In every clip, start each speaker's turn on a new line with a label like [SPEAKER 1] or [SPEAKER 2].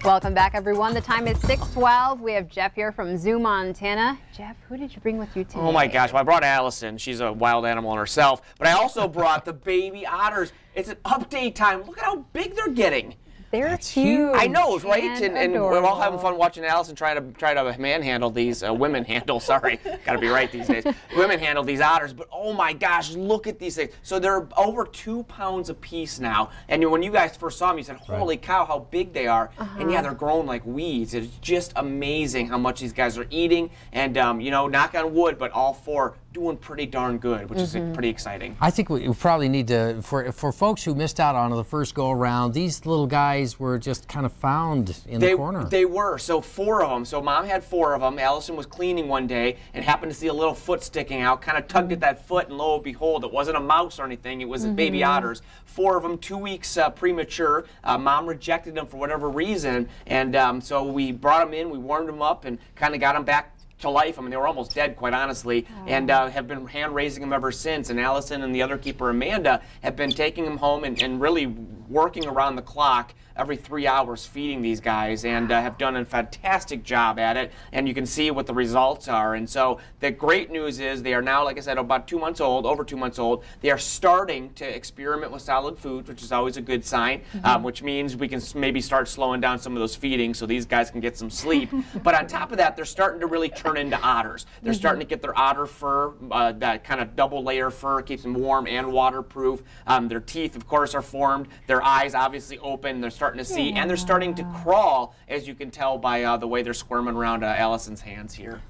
[SPEAKER 1] Welcome back, everyone. The time is 6:12. We have Jeff here from Zoo, Montana. Jeff, who did you bring with you today?
[SPEAKER 2] Oh my gosh, well, I brought Allison. She's a wild animal in herself. But I also brought the baby otters. It's an update time. Look at how big they're getting.
[SPEAKER 1] They're huge.
[SPEAKER 2] I know, right? And we're all having fun watching Allison try to manhandle these women handle. Sorry, got to be right these days. Women handle these otters, but oh my gosh, look at these things. So they're over 2 pounds a piece now. And when you guys first saw them, you said, "Holy cow, how big they are!" And yeah, they're growing like weeds. It's just amazing how much these guys are eating. And you know, knock on wood, but all four doing pretty darn good, which is pretty exciting.
[SPEAKER 3] I think we probably need to, for folks who missed out on the first go around, these little guys were just kind of found in the corner.
[SPEAKER 2] They were. So 4 of them. So Mom had 4 of them. Allison was cleaning one day and happened to see a little foot sticking out, kind of tugged at that foot, and lo and behold, it wasn't a mouse or anything. It was baby otters. 4 of them, 2 weeks premature. Mom rejected them for whatever reason, and so we brought them in, we warmed them up, and kind of got them back to life. I mean, they were almost dead, quite honestly, and have been hand-raising them ever since. And Allison and the other keeper, Amanda, have been taking them home and really working around the clock every 3 hours feeding these guys, and have done a fantastic job at it, and you can see what the results are. And so the great news is they are now, like I said, about 2 months old, over 2 months old. They are starting to experiment with solid foods, which is always a good sign, which means we can maybe start slowing down some of those feedings so these guys can get some sleep. But on top of that, they're starting to really turn into otters. They're starting to get their otter fur, that kind of double layer fur, keeps them warm and waterproof. Their teeth, of course, are formed. Their eyes obviously open. They're starting to see, and they're starting to crawl, as you can tell by the way they're squirming around Allison's hands here.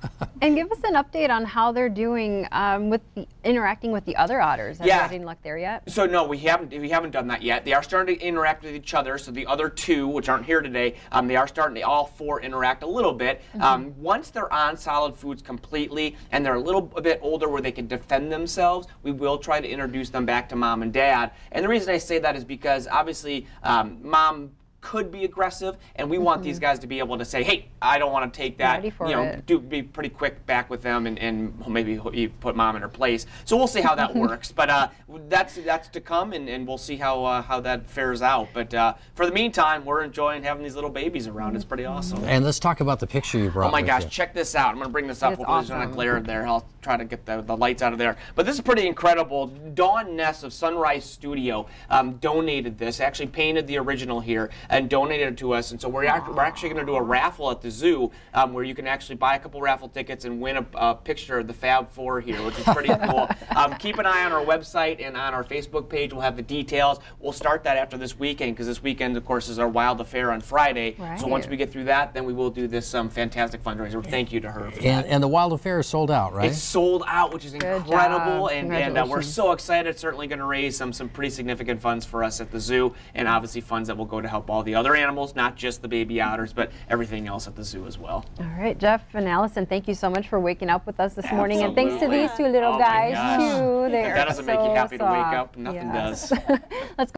[SPEAKER 1] And give us an update on how they're doing with interacting with the other otters. Have you had any luck there yet?
[SPEAKER 2] So no, we haven't done that yet. They are starting to interact with each other. So the other 2, which aren't here today, they are starting to all 4 interact a little bit. Once they're on solid foods completely and they're a little bit older where they can defend themselves, we will try to introduce them back to Mom and Dad. And the reason I say that is because obviously Mom could be aggressive, and we want these guys to be able to say, "Hey, I don't want to take that." You know, be pretty quick back with them, and maybe you put Mom in her place. So we'll see how that works. But that's to come, and we'll see how that fares out. But for the meantime, we're enjoying having these little babies around. It's pretty awesome.
[SPEAKER 3] And let's talk about the picture you brought.
[SPEAKER 2] Oh my gosh, check this out! I'm going to bring this up. Hopefully there's not a glare there. I'll try to get the lights out of there. But this is pretty incredible. Dawn Ness of Sunrise Studio donated this. Actually painted the original here and donated it to us, and so we're actually going to do a raffle at the zoo where you can actually buy a couple raffle tickets and win a picture of the Fab Four here, which is pretty cool. Keep an eye on our website and on our Facebook page. We'll have the details. We'll start that after this weekend, because this weekend, of course, is our Wild Affair on Friday. So once we get through that, then we will do this fantastic fundraiser. Thank you to her for that.
[SPEAKER 3] And the Wild Affair is sold out, right?
[SPEAKER 2] It's sold out, which is incredible, and we're so excited. Certainly going to raise some pretty significant funds for us at the zoo, and obviously funds that will go to help all the other animals, not just the baby otters, but everything else at the zoo as well.
[SPEAKER 1] All right, Jeff and Allison, thank you so much for waking up with us this morning, and thanks to these 2 little guys too. They
[SPEAKER 2] that doesn't make you happy to wake up. Nothing does.
[SPEAKER 1] Let's go.